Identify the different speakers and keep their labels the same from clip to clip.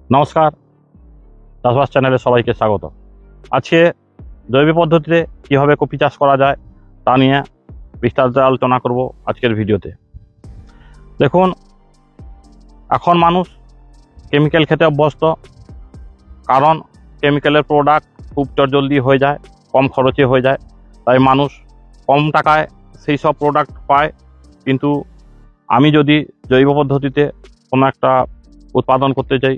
Speaker 1: নমস্কার, চাষবাস চ্যানেলে সবাইকে স্বাগত। আজকে জৈব পদ্ধতিতে কীভাবে কপি চাষ করা যায় তা নিয়ে বিস্তারিত আলোচনা করব আজকের ভিডিওতে। দেখুন, এখন মানুষ কেমিক্যাল খেতে অভ্যস্ত, কারণ কেমিক্যালের প্রোডাক্ট খুব জলদি হয়ে যায়, কম খরচে হয়ে যায়, তাই মানুষ কম টাকায় সেই সব প্রোডাক্ট পায়। কিন্তু আমি যদি জৈব পদ্ধতিতে কোনো একটা উৎপাদন করতে চাই,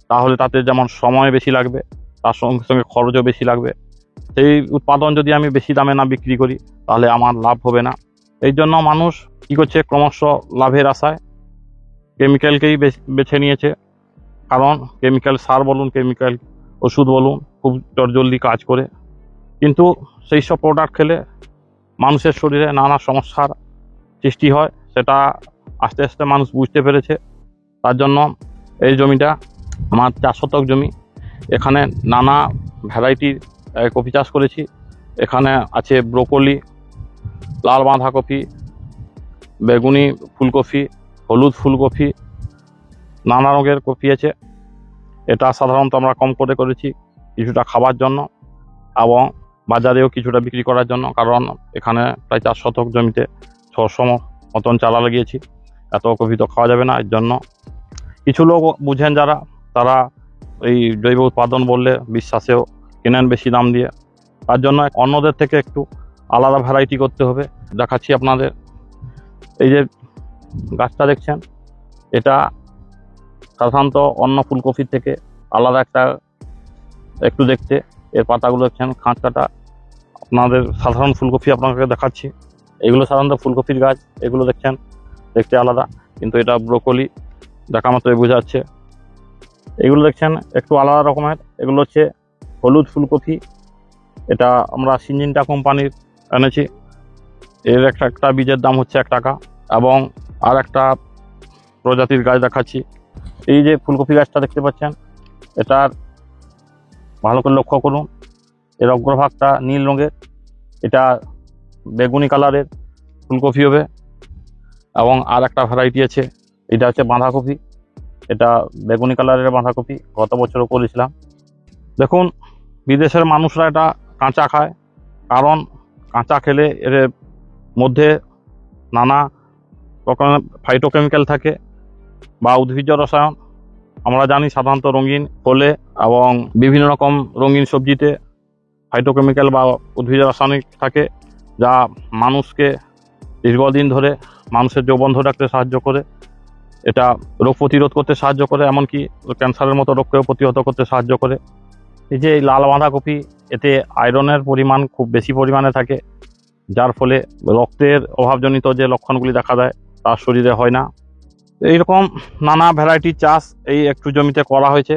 Speaker 1: তাহলে তাতে যেমন সময় বেশি লাগবে, তার সঙ্গে সঙ্গে খরচও বেশি লাগবে। সেই উৎপাদন যদি আমি বেশি দামে না বিক্রি করি, তাহলে আমার লাভ হবে না। এই জন্য মানুষ কী করছে, ক্রমশ লাভের আশায় কেমিক্যালকেই বেছে নিয়েছে। কারণ কেমিক্যাল সার বলুন, কেমিক্যাল ওষুধ বলুন, খুব জলদি কাজ করে। কিন্তু সেই সব প্রোডাক্ট খেলে মানুষের শরীরে নানা সমস্যার সৃষ্টি হয়, সেটা আস্তে আস্তে মানুষ বুঝতে পেরেছে। তার জন্য এই জমিটা আমার 4 শতক জমি, এখানে নানা ভ্যারাইটির কপি চাষ করেছি। এখানে আছে ব্রোকলি, লাল বাঁধাকপি, বেগুনি ফুলকপি, হলুদ ফুলকপি, নানা রঙের কপি আছে। এটা সাধারণত আমরা কম করে করেছি, কিছুটা খাবার জন্য এবং বাজারেও কিছুটা বিক্রি করার জন্য। কারণ এখানে প্রায় 4 শতক জমিতে 600 মতন চারা লাগিয়েছি, এত কপি তো খাওয়া যাবে না। এর জন্য কিছু লোক বুঝেন যারা, তারা এই জৈব উৎপাদন বললে বিশ্বাসেও কেনেন বেশি দাম দিয়ে। তার জন্য অন্যদের থেকে একটু আলাদা ভ্যারাইটি করতে হবে। দেখাচ্ছি আপনাদের। এই যে গাছটা দেখছেন, এটা সাধারণত অন্য ফুলকপির থেকে আলাদা একটু দেখতে। এর পাতাগুলো দেখছেন খাঁজ কাটা। আপনাদের সাধারণ ফুলকপি আপনাকে দেখাচ্ছি, এগুলো সাধারণত ফুলকপির গাছ, এগুলো দেখছেন দেখতে আলাদা, কিন্তু এটা ব্রোকলি, দেখা মাত্রই বোঝা যাচ্ছে। এগুলো দেখছেন একটু আলাদা রকমের, এগুলো হচ্ছে হলুদ ফুলকপি। এটা আমরা সিনজিনটা কোম্পানির এনেছি। এর একটা বীজের দাম হচ্ছে 1 টাকা। এবং আর একটা প্রজাতির গাছ দেখাচ্ছি। এই যে ফুলকপি গাছটা দেখতে পাচ্ছেন, এটার ভালো করে লক্ষ্য করুন, এর অগ্রভাগটা নীল রঙের, এটা বেগুনি কালারের ফুলকপি হবে। এবং আর একটা ভ্যারাইটি আছে, এটা হচ্ছে বাঁধাকপি, এটা বেগুনি কালারের বাঁধাকপি, গত বছরও করেছিলাম। দেখুন, বিদেশের মানুষরা এটা কাঁচা খায়, কারণ কাঁচা খেলে এর মধ্যে নানা রকমের ফাইটোকেমিক্যাল থাকে বা উদ্ভিজ্জ রসায়ন। আমরা জানি সাধারণত রঙিন ফলে এবং বিভিন্ন রকম রঙিন সবজিতে ফাইটোকেমিক্যাল বা উদ্ভিজ্জ রাসায়নিক থাকে, যা মানুষকে দীর্ঘদিন ধরে মানুষের যৌবন ধরে রাখতে সাহায্য করে। এটা রোগ প্রতিরোধ করতে সাহায্য করে, এমনকি ক্যান্সারের মতো রোগকেও প্রতিহত করতে সাহায্য করে। এই যে লাল বাঁধাকপি, এতে আয়রনের পরিমাণ খুব বেশি পরিমাণে থাকে, যার ফলে রক্তের অভাবজনিত যে লক্ষণগুলি দেখা দেয় তার শরীরে হয় না। এইরকম নানা ভ্যারাইটির চাষ এই একটু জমিতে করা হয়েছে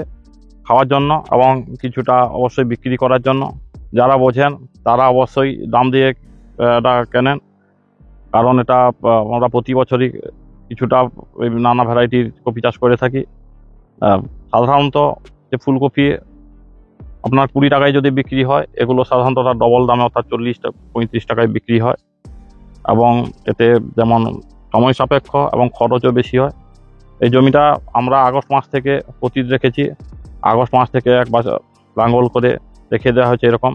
Speaker 1: খাওয়ার জন্য এবং কিছুটা অবশ্যই বিক্রি করার জন্য। যারা বোঝেন তারা অবশ্যই দাম দিয়ে এটা কেনেন, কারণ এটা আমরা প্রতি বছরই কিছুটা নানা ভ্যারাইটির কপি চাষ করে থাকি। সাধারণত যে ফুলকপি আপনার 20 টাকায় যদি বিক্রি হয়, এগুলো সাধারণত তার ডবল দামে, অর্থাৎ 40-35 টাকায় বিক্রি হয়। এবং এতে যেমন সময় সাপেক্ষ এবং খরচও বেশি হয়। এই জমিটা আমরা আগস্ট মাস থেকে পতিত রেখেছি। আগস্ট মাস থেকে একবার লাঙ্গল করে রেখে দেওয়া হয়েছে এরকম।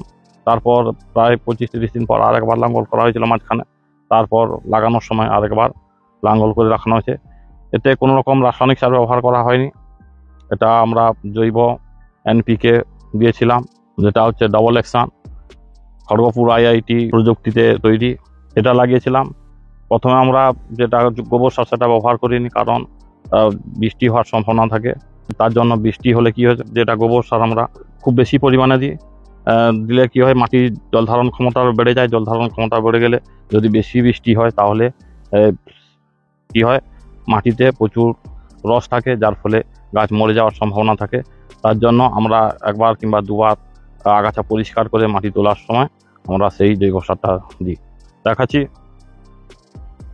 Speaker 1: তারপর প্রায় 25-30 দিন পর আরেকবার লাঙ্গল করা হয়েছিল মাঝখানে। তারপর লাগানোর সময় আরেকবার লাঙ্গল করে রাখানো হয়েছে। এতে কোনো রকম রাসায়নিক সার ব্যবহার করা হয়নি। এটা আমরা জৈব NPK দিয়েছিলাম, যেটা হচ্ছে ডবল অ্যাকশন, খড়গপুর IIT প্রযুক্তিতে তৈরি। এটা লাগিয়েছিলাম। প্রথমে আমরা যেটা গোবর সার, সেটা ব্যবহার করিনি, কারণ বৃষ্টি হওয়ার সম্ভাবনা থাকে। তার জন্য বৃষ্টি হলে কি হয়, যেটা গোবর সার আমরা খুব বেশি পরিমাণে দিলে কি হয়, মাটির জল ধারণ ক্ষমতা বেড়ে যায়। জল ধারণ ক্ষমতা বেড়ে গেলে যদি বেশি বৃষ্টি হয়, তাহলে কি হয়, মাটিতে প্রচুর রস থাকে, যার ফলে গাছ মরে যাওয়ার সম্ভাবনা থাকে। তার জন্য আমরা একবার কিংবা দুবার আগাছা পরিষ্কার করে মাটি তোলার সময় আমরা সেই জৈব সারটা দিই। দেখাচ্ছি,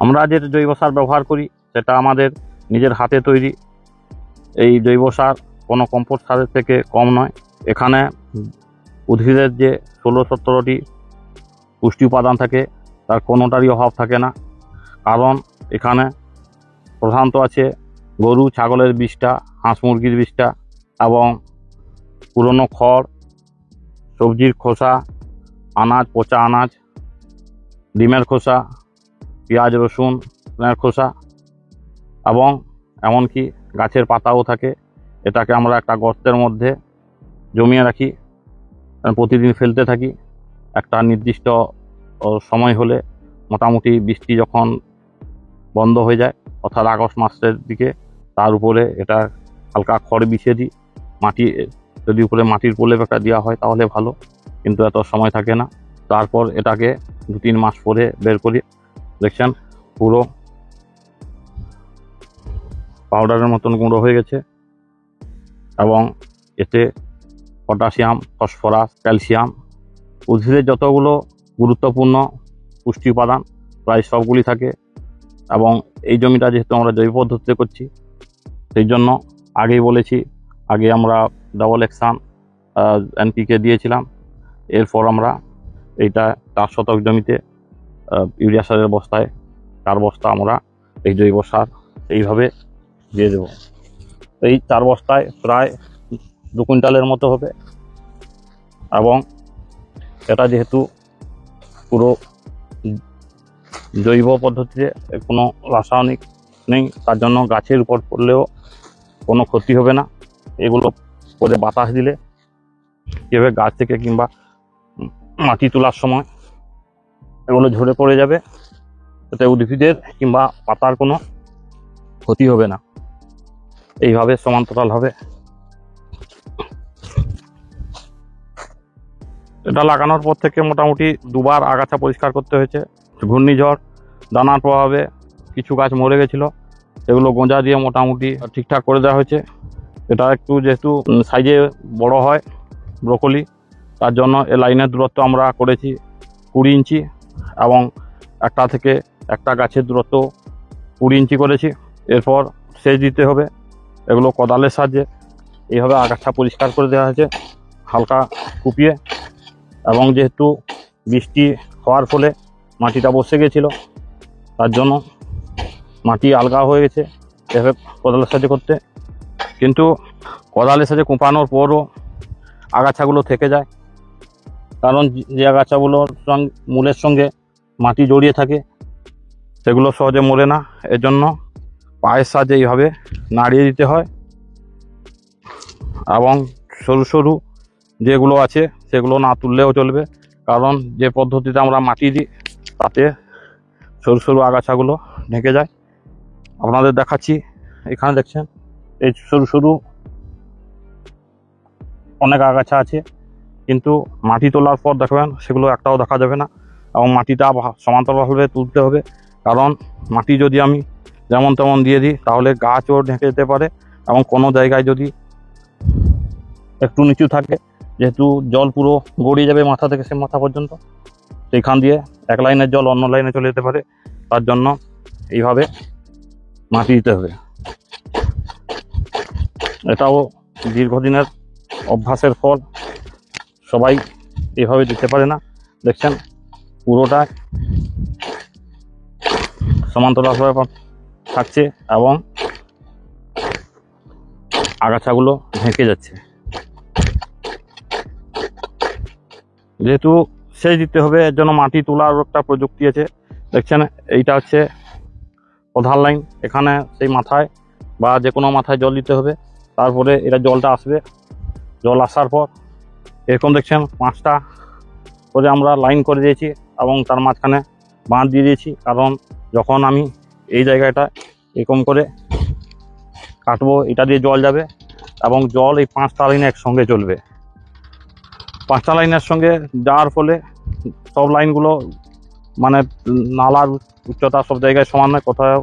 Speaker 1: আমরা যে জৈব সার ব্যবহার করি সেটা আমাদের নিজের হাতে তৈরি। এই জৈব সার কোনো কম্পোস্ট সারের থেকে কম নয়। এখানে উদ্ভিদের যে 16-17টি পুষ্টি উপাদান থাকে, তার কোনোটারই অভাব থাকে না। কারণ এখানে প্রধানত আছে গরু ছাগলের বিষটা, হাঁস মুরগির বিষটা এবং পুরনো খড়, সবজির খোসা, আনাজ, পচা আনাজ, ডিমের খোসা, পেঁয়াজ রসুনের খোসা এবং এমনকি গাছের পাতাও থাকে। এটাকে আমরা একটা গর্তের মধ্যে জমিয়ে রাখি, প্রতিদিন ফেলতে থাকি। একটা নির্দিষ্ট সময় হলে, মোটামুটি বৃষ্টি যখন বন্ধ হয়ে যায় অর্থাৎ আগস্ট মাসের দিকে, তার উপরে এটা হালকা খড় বিছিয়ে দিই। মাটি যদি উপরে মাটির প্রলেপ একটা দেওয়া হয় তাহলে ভালো, কিন্তু এত সময় থাকে না। তারপর এটাকে 2-3 মাস পরে বের করি। দেখছেন পুরো পাউডারের মতন গুঁড়ো হয়ে গেছে এবং এতে পটাশিয়াম, ফসফরাস, ক্যালসিয়াম, উদ্ভিদের যতগুলো গুরুত্বপূর্ণ পুষ্টি উপাদান প্রায় সবগুলি থাকে। এবং এই জমিটা যেহেতু আমরা জৈব পদ্ধতিতে করছি, সেই জন্য আগেই বলেছি, আগে আমরা ডাবল অ্যাকশন এনপিকে দিয়েছিলাম। এরপর আমরা এইটা 4 শতক জমিতে ইউরিয়া সারের বস্তায় 4 বস্তা আমরা এই জৈব সার এইভাবে দিয়ে দেব। এই 4 বস্তায় প্রায় 2 কুইন্টালের মতো হবে। এবং এটা যেহেতু পুরো জৈব পদ্ধতিতে, কোনো রাসায়নিক নেই, তার জন্য গাছের উপর পড়লেও কোনো ক্ষতি হবে না। এগুলো করে বাতাস দিলে কীভাবে গাছ থেকে কিংবা মাটি তোলার সময় এগুলো ঝরে পড়ে যাবে, এতে উদ্ভিদের কিংবা পাতার কোনো ক্ষতি হবে না। এইভাবে সমান্তরালভাবে এটা লাগানোর পর থেকে মোটামুটি 2 বার আগাছা পরিষ্কার করতে হয়েছে। ঘূর্ণিঝড়, দানার প্রভাবে কিছু গাছ মরে গেছিলো, সেগুলো গোঁজা দিয়ে মোটামুটি ঠিকঠাক করে দেওয়া হয়েছে। এটা একটু যেহেতু সাইজে বড় হয় ব্রোকলি, তার জন্য এ লাইনের দূরত্ব আমরা করেছি 20 ইঞ্চি এবং একটা থেকে একটা গাছের দূরত্ব 20 ইঞ্চি করেছি। এরপর সেচ দিতে হবে। এগুলো কোদালের সাহায্যে এইভাবে আগাছা পরিষ্কার করে দেওয়া হয়েছে হালকা কুপিয়ে। এবং যেহেতু বৃষ্টি হওয়ার ফলে মাটিটা বসে গেছিলো, তার জন্য মাটি আলগা হয়ে গেছে এভাবে কোদালের সাহায্যে করতে। কিন্তু কোদালের সাহায্যে কোপানোর পরও আগাছাগুলো থেকে যায়, কারণ যে আগাছাগুলোর মূলের সঙ্গে মাটি জড়িয়ে থাকে সেগুলো সহজে মরে না। এর জন্য পায়ের সাহায্যে এইভাবে নাড়িয়ে দিতে হয়। এবং সরু সরু যেগুলো আছে সেগুলো না তুললেও চলবে, কারণ যে পদ্ধতিতে আমরা মাটি দিই তাতে সরু সরু আগাছাগুলো ঢেকে যায়। আপনাদের দেখাচ্ছি, এখানে দেখছেন এই সরু সরু অনেক আগাছা আছে, কিন্তু মাটি তোলার পর দেখবেন সেগুলো একটাও দেখা যাবে না। এবং মাটিটা সমান্তরালভাবে তুলতে হবে, কারণ মাটি যদি আমি যেমন তেমন দিয়ে দিই তাহলে গাছও ঢেকে যেতে পারে। এবং কোনো জায়গায় যদি একটু নিচু থাকে, যেহেতু জল পুরো গড়িয়ে যাবে মাথা থেকে সে মাথা পর্যন্ত, সেইখান দিয়ে এক লাইনের জল অন্য লাইনে চলে যেতে পারে। তার জন্য এইভাবে মাটি দিতে হবে। এটাও দীর্ঘদিনের অভ্যাসের ফল, সবাই এভাবে দিতে পারে না। দেখছেন পুরোটা সমান্তরালভাবে থাকছে এবং আগাছাগুলো ঢেকে যাচ্ছে। যেহেতু সেচ দিতে হবে, এর জন্য মাটি তোলার একটা প্রযুক্তি আছে। দেখছেন এইটা হচ্ছে প্রধান লাইন, এখানে সেই মাথায় বা যে কোনো মাথায় জল দিতে হবে। তারপরে এটা জলটা আসবে, জল আসার পর এরকম দেখছেন 5টা করে আমরা লাইন করে দিয়েছি এবং তার মাঝখানে বাঁধ দিয়ে দিয়েছি। কারণ যখন আমি এই জায়গাটা এরকম করে কাটবো, এটা দিয়ে জল যাবে এবং জল এই 5টা লাইনে একসঙ্গে চলবে। 5টা লাইনের সঙ্গে যাওয়ার ফলে সব লাইনগুলো মানে নালার উচ্চতা সব জায়গায় সমান নয়, কোথাও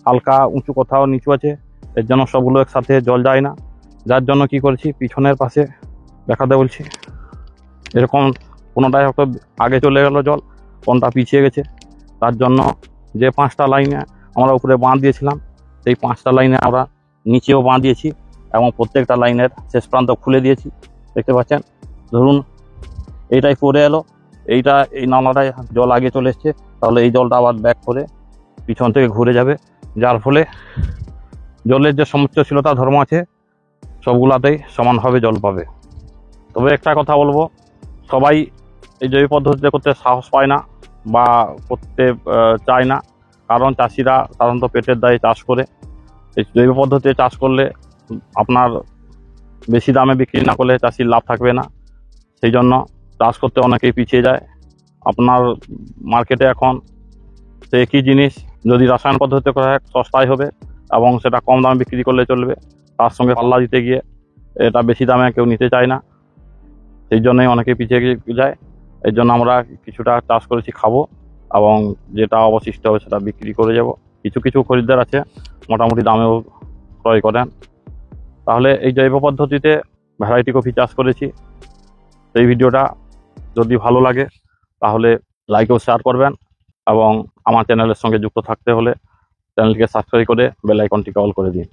Speaker 1: হালকা উঁচু কোথাও নিচু আছে, এর জন্য সবগুলো একসাথে জল যায় না। যার জন্য কি করেছি, পিছনের পাশে দেখাতে বলছি, এরকম কোনোটায় হয়তো আগে চলে গেল জল, কোনটা পিছিয়ে গেছে। তার জন্য যে 5টা লাইনে আমরা উপরে বাঁধ দিয়েছিলাম, সেই 5টা লাইনে আমরা নিচেও বাঁধ দিয়েছি এবং প্রত্যেকটা লাইনের শেষ প্রান্ত খুলে দিয়েছি। দেখতে পাচ্ছেন, ধরুন এইটাই পড়ে এলো, এইটা এই নালাটায় জল আগে চলে এসছে, তাহলে এই জলটা আবার ব্যাক করে পিছন থেকে ঘুরে যাবে, যার ফলে জলের যে সমুচ্চশীলতা ধর্ম আছে সবগুলাতেই সমানভাবে জল পাবে। তবে একটা কথা বলবো, সবাই এই জৈব পদ্ধতিতে করতে সাহস পায় না বা করতে চায় না, কারণ চাষিরা সাধারণত পেটের দায়ে চাষ করে। এই জৈব পদ্ধতিতে চাষ করলে আপনার বেশি দামে বিক্রি না করলে চাষির লাভ থাকবে না, সেই জন্য চাষ করতে অনেকেই পিছিয়ে যায়। আপনার মার্কেটে এখন সে একই জিনিস যদি রাসায়ন পদ্ধতিতে করা হয় সস্তায় হবে এবং সেটা কম দামে বিক্রি করলে চলবে, তার সঙ্গে পাল্লা দিতে গিয়ে এটা বেশি দামে কেউ নিতে চায় না, সেই জন্যই অনেকে পিছিয়ে যায়। এই জন্য আমরা কিছুটা চাষ করেছি খাবো এবং যেটা অবশিষ্ট হবে সেটা বিক্রি করে যাব। কিছু কিছু খরিদ্দার আছে মোটামুটি দামেও ক্রয় করেন। তাহলে এই জৈব পদ্ধতিতে ভ্যারাইটি কফি চাষ করেছি। সেই ভিডিওটা যদি ভালো লাগে তাহলে লাইক ও শেয়ার করবেন এবং আমার চ্যানেলের সঙ্গে যুক্ত থাকতে হলে চ্যানেলটিকে সাবস্ক্রাইব করে বেল আইকনটিকে অল করে দিন।